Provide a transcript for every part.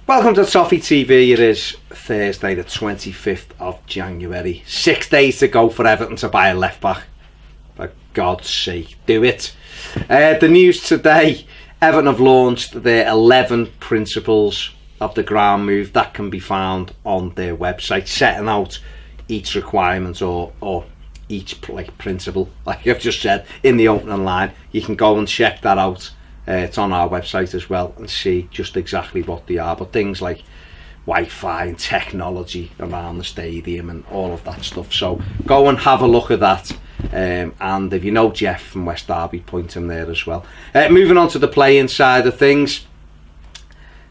Welcome to Toffee TV. It is Thursday the 25th of January. 6 days to go for Everton to buy a left back. For God's sake, do it. The news today, Everton have launched their 11 principles of the ground move. That can be found on their website, setting out each requirement or each principle, like I've just said, in the opening line. You can go and check that out. It's on our website as well and see just exactly what they are. But things like Wi-Fi and technology around the stadium and all of that stuff. So go and have a look at that. And if you know Jeff from West Derby, point him there as well. Moving on to the playing side of things.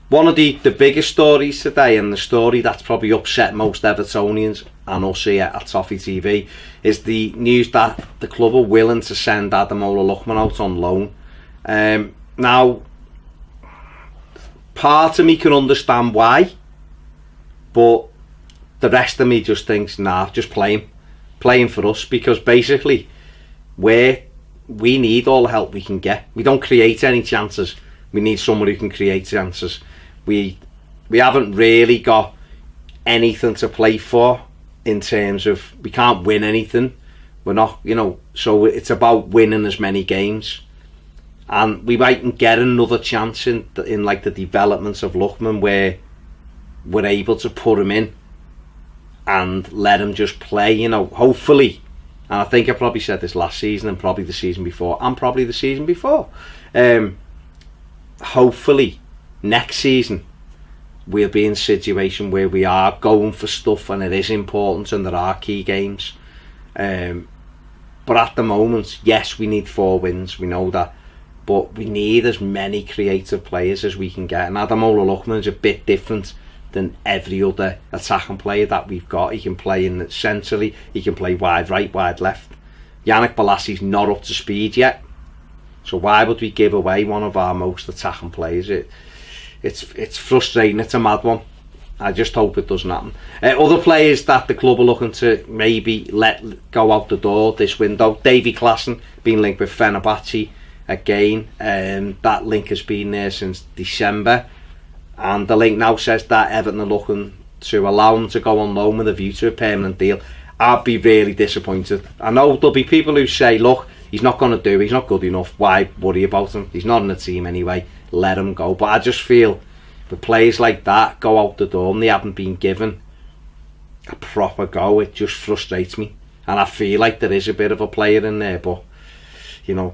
One of the biggest stories today, and the story that's probably upset most Evertonians and us here at Toffee TV, is the news that the club are willing to send Lookman out on loan. Now, part of me can understand why, but the rest of me just thinks, nah, just play him for us, because basically we need all the help we can get. We don't create any chances. We need someone who can create chances. We haven't really got anything to play for in terms of, we can't win anything. We're not, so it's about winning as many games. And we mightn't get another chance in like the development of Lookman, where we're able to put him in and let him just play, hopefully. And I think I probably said this last season and probably the season before and probably the season before. Hopefully next season we'll be in a situation where we are going for stuff and it is important and there are key games. But at the moment, yes, we need 4 wins, we know that. But we need as many creative players as we can get. And Lookman is a bit different than every other attacking player that we've got. He can play in centrally, he can play wide right, wide left. Yannick Bolasie's not up to speed yet. So why would we give away one of our most attacking players? It's frustrating, it's a mad one. I just hope it doesn't happen. Other players that the club are looking to maybe let go out the door this window. Davy Klaassen being linked with Fenerbahce. Again, that link has been there since December, and the link now says that Everton are looking to allow him to go on loan with a view to a permanent deal. I'd be really disappointed. I know there'll be people who say, look, he's not going to do it, he's not good enough, why worry about him, he's not in the team anyway, let him go. But I just feel the players like that go out the door and they haven't been given a proper go. It just frustrates me, and I feel like there is a bit of a player in there, but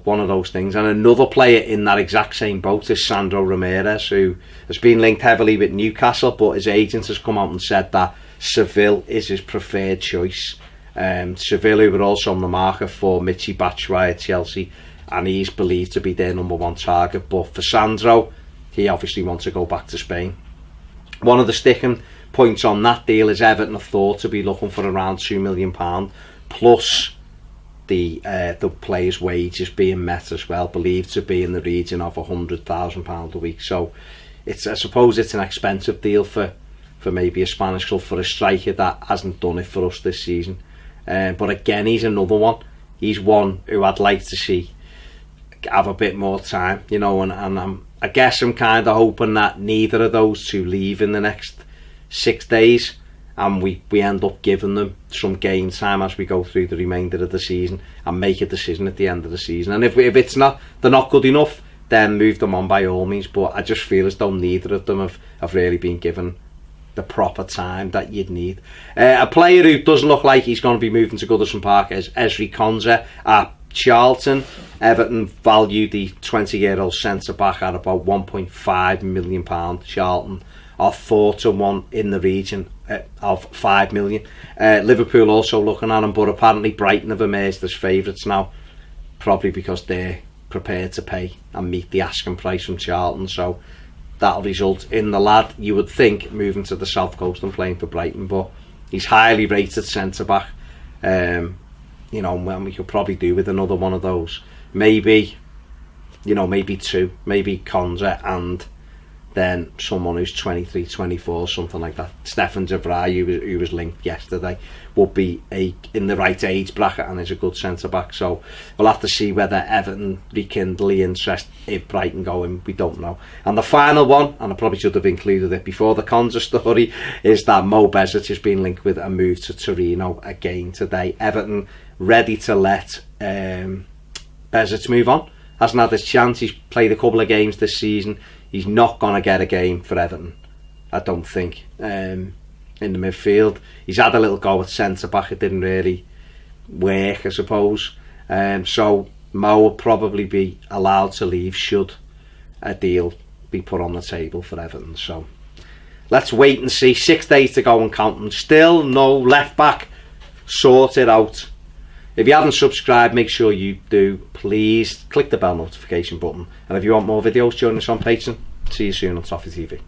one of those things. And another player in that exact same boat is Sandro Ramirez, who has been linked heavily with Newcastle, but his agent has come out and said that Seville is his preferred choice. Seville, who were also on the market for Michy Batshuayi at Chelsea, and he's believed to be their #1 target. But for Sandro, he obviously wants to go back to Spain. One of the sticking points on that deal is Everton are thought to be looking for around £2 million, plus the player's wages being met as well, believed to be in the region of £100,000 a week. So I suppose it's an expensive deal for maybe a Spanish club, for a striker that hasn't done it for us this season. But again, he's another one. He's one who I'd like to see have a bit more time, and I guess I'm kind of hoping that neither of those two leave in the next 6 days, and we end up giving them some game time as we go through the remainder of the season and make a decision at the end of the season. And if it's not, they're not good enough, then move them on by all means. But I just feel as though neither of them have really been given the proper time that you'd need. A player who doesn't look like he's going to be moving to Goodison Park is Ezri Konsa at Charlton. Everton value the 20-year-old centre-back at about £1.5 million. Charlton are 4-1 in the region of 5 million. Liverpool also looking at him, but apparently Brighton have emerged as favourites now, probably because they're prepared to pay and meet the asking price from Charlton. So that'll result in the lad, you would think, moving to the south coast and playing for Brighton. But he's highly rated centre back. And we could probably do with another one of those. Maybe 2, maybe Konsa and than someone who's 23, 24, something like that. Stefan de Vrij, who was linked yesterday, would be in the right age bracket and is a good centre-back. So we'll have to see whether Everton rekindle the interest if Brighton go in. We don't know. And the final one, and I probably should have included it before the Konza story, is that Mo Bezic has been linked with a move to Torino again today. Everton ready to let Bezic move on. Hasn't had his chance. He's played a couple of games this season. He's not going to get a game for Everton, I don't think, in the midfield. He's had a little go at centre-back. It didn't really work, I suppose. So Mo will probably be allowed to leave should a deal be put on the table for Everton. So let's wait and see. 6 days to go and counting. Still no left-back sorted out. If you haven't subscribed, make sure you do. Please click the bell notification button. And if you want more videos, join us on Patreon. See you soon on Toffee TV.